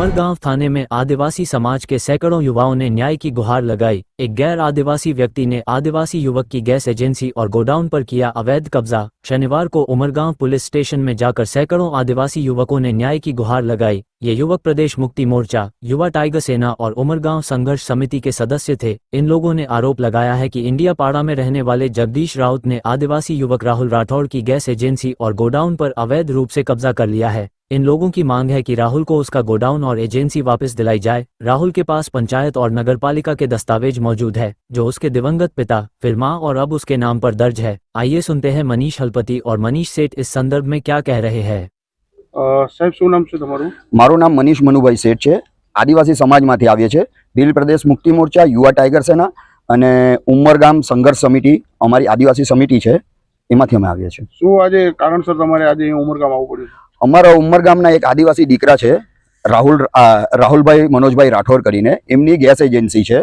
उमरगांव थाने में आदिवासी समाज के सैकड़ों युवाओं ने न्याय की गुहार लगाई। एक गैर आदिवासी व्यक्ति ने आदिवासी युवक की गैस एजेंसी और गोडाउन पर किया अवैध कब्जा। शनिवार को उमरगांव पुलिस स्टेशन में जाकर सैकड़ों आदिवासी युवकों ने न्याय की गुहार लगाई। ये युवक प्रदेश मुक्ति मोर्चा, युवा टाइगर सेना और उमरगांव संघर्ष समिति के सदस्य थे। इन लोगों ने आरोप लगाया है कि इंडिया पाड़ा में रहने वाले जगदीश राउत ने आदिवासी युवक राहुल राठौड़ की गैस एजेंसी और गोडाउन पर अवैध रूप से कब्जा कर लिया है। इन लोगों की मांग है कि राहुल को उसका गोडाउन और एजेंसी वापस दिलाई जाए। राहुल के पास पंचायत और नगरपालिका के दस्तावेज मौजूद है जो उसके दिवंगत पिता, फिर मां और अब उसके नाम पर दर्ज है। आइए सुनते हैं मनीष हलपति और मनीष सेठ इस संदर्भ में क्या कह रहे हैं। साहब શું નામ છે તમારું? મારું નામ મનીષ મનુભાઈ શેઠ છે। આદિવાસી સમાજમાંથી આવીએ છે। ભીલ પ્રદેશ મુક્તિ મોરચા, યુવા ટાઈગર સેના અને ઉમરગામ સંઘર્ષ સમિતિ અમારી આદિવાસી સમિતિ છે, એમાંથી અમે આવીએ છીએ। શું આજે કારણસર તમારે આજે ઉમરગામ આવવું પડ્યું? અમારા ઉમરગામના એક આદિવાસી દીકરા છે, રાહુલભાઈ મનોજભાઈ રાઠોડ કરીને, એમની ગેસ એજન્સી છે।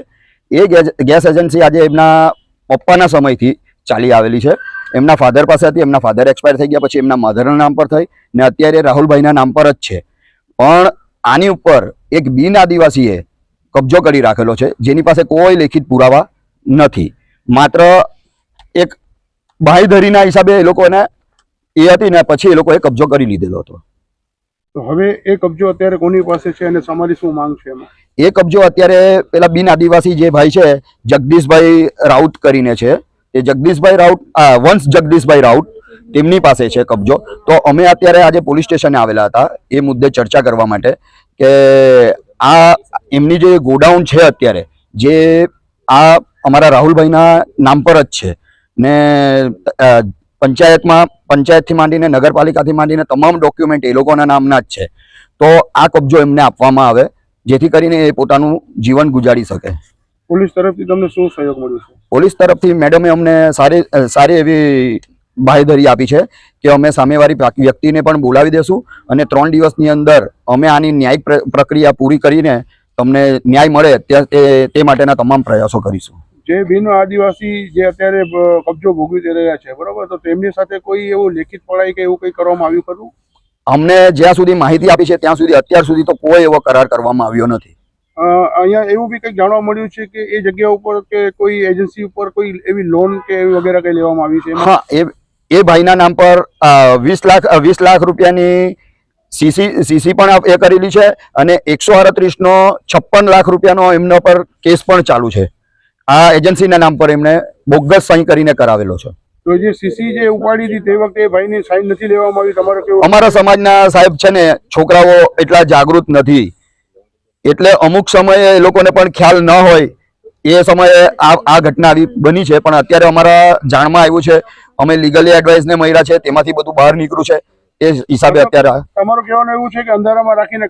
એ ગેસ એજન્સી આજે એમના પપ્પાના સમયથી ચાલી આવેલી છે। એમના ફાધર પાસે હતી, એમના ફાધર એક્સપાયર થઈ ગયા, પછી એમના મધરના નામ પર થઈ ને અત્યારે રાહુલભાઈના નામ પર જ છે। પણ આની ઉપર એક બિન આદિવાસીએ કબજો કરી રાખેલો છે, જેની પાસે કોઈ લેખિત પુરાવા નથી। માત્ર એક બાંયધરીના હિસાબે એ લોકોને એ હતી ને પછી એ લોકોએ કબજો કરી લીધેલો હતો। તો હવે એ કબજો અત્યારે કોની પાસે છે અને તમારી શું માંગ છે એમાં? એ કબજો અત્યારે પેલા બિન આદિવાસી જે ભાઈ છે જગદીશભાઈ રાઉત કરીને છે, એ જગદીશભાઈ રાઉત વંશ જગદીશભાઈ રાઉત તેમની પાસે છે કબજો। તો અમે અત્યારે આજે પોલીસ સ્ટેશને આવેલા હતા એ મુદ્દે ચર્ચા કરવા માટે કે આ એમની જે ગોડાઉન છે અત્યારે જે આ અમારા રાહુલભાઈના નામ પર જ છે ને પંચાયતથી માંડીને નગરપાલિકાથી માંડીને તમામ ડોક્યુમેન્ટ એ લોકોના નામના જ છે। તો આ કબજો એમને આપવામાં આવે જેથી કરીને એ પોતાનું જીવન ગુજારી શકે। પોલીસ તરફથી તમને શું સહયોગ મળ્યો છે? પોલીસ તરફથી મેડમે અમને સારી એવી બાંયધરી આપી છે કે અમે સામેવાળી વ્યક્તિને પણ બોલાવી દેશું અને 3 દિવસની અંદર અમે આની ન્યાયિક પ્રક્રિયા પૂરી કરીને તમને ન્યાય મળે તે માટેના તમામ પ્રયાસો કરીશું। જે બિન આદિવાસી જે અત્યારે કબજો ભોગવી રહ્યા છે, બરોબર, તો તેમની સાથે કોઈ એવું લેખિત પડાઈ કે એવું કંઈ કરવામાં આવ્યું ખરું? અમને જ્યાં સુધી માહિતી આપી છે ત્યાં સુધી અત્યાર સુધી તો કોઈ એવો કરાર કરવામાં આવ્યો નથી। અહીંયા એવું બી કંઈક જાણવા મળ્યું છે કે એ જગ્યા ઉપર કે કોઈ એજન્સી ઉપર કોઈ એવી લોન કે એવી વગેરે કંઈ લેવામાં આવી છે? હા, એ ભાઈના નામ પર 20 લાખ રૂપિયાની સીસી પણ એ કરેલી છે અને 138 નો 56 લાખ રૂપિયાનો એમના પર કેસ પણ ચાલુ છે। આ એજન્સીના નામ પર એમણે બોગસ સાઈન કરીને કરાવેલો છે। તો જે સીસી જે ઉપાડી હતી તે વખતે ભાઈની સાઈન નથી લેવામાં આવી? તમારે કેવું? અમારા સમાજના સાહેબ છે ને છોકરાઓ એટલા જાગૃત નથી, એટલે અમુક સમયે એ લોકોને પણ ખ્યાલ ન હોય એ સમયે આ ઘટના આવી બની છે। પણ અત્યારે અમારા જાણમાં આવ્યું છે, અમે લીગલી એડવાઇસને મળ્યા છે, તેમાંથી બધું બહાર નીકળ્યું છે। એ હિસાબે અત્યારે તમારું કહેવાનું એવું છે કે અંધારામાં રાખીને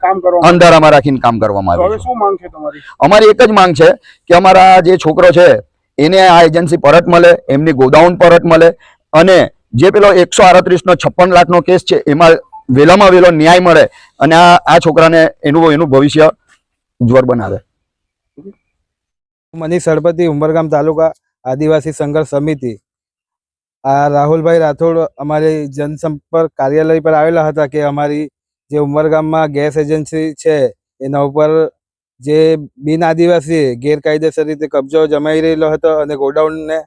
કામ કરવામાં આવે। હવે શું માંગ છે તમારી? અમારી એક જ માંગ છે કે અમારા જે છોકરો છે એને આ એજન્સી પરત મળે, એમની ગોડાઉન પરત મળે અને જે પેલો 138 નો 56 લાખનો કેસ છે એમાં વહેલામાં વહેલો ન્યાય મળે અને આ છોકરાને એનું ભવિષ્ય ઉજ્જવળ બનાવે। મનીષ હળપતિ, ઉમરગામ તાલુકા આદિવાસી સંઘર્ષ સમિતિ। આ રાહુલભાઈ રાઠોડ અમારી જનસંપર્ક કાર્યાલય પર આવેલા હતા કે અમારી જે ઉમરગામમાં ગેસ એજન્સી છે એના ઉપર જે બિન આદિવાસી ગેરકાયદેસર રીતે કબજો જમાઈ રહેલો હતો અને ગોડાઉનને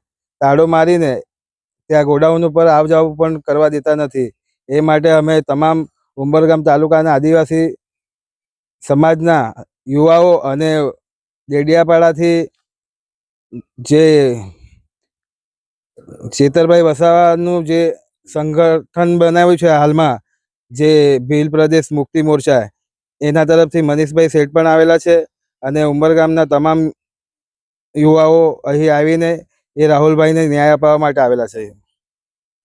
તાળો મારીને ત્યાં ગોડાઉન ઉપર આવ જાવ પણ કરવા દેતા નથી। એ માટે અમે તમામ ઉમરગામ તાલુકાના આદિવાસી સમાજના યુવાઓ અને ડેડિયાપાડાથી જે ચેતરભાઈ વસાવાનું જે સંગઠન બનાવ્યું છે હાલમાં જે ભીલ પ્રદેશ મુક્તિ મોરચા, એના તરફથી મનીષભાઈ શેઠ પણ આવેલા છે અને ઉમરગામના તમામ યુવાઓ અહીં આવીને એ રાહુલભાઈને ન્યાય અપાવવા માટે આવેલા છે।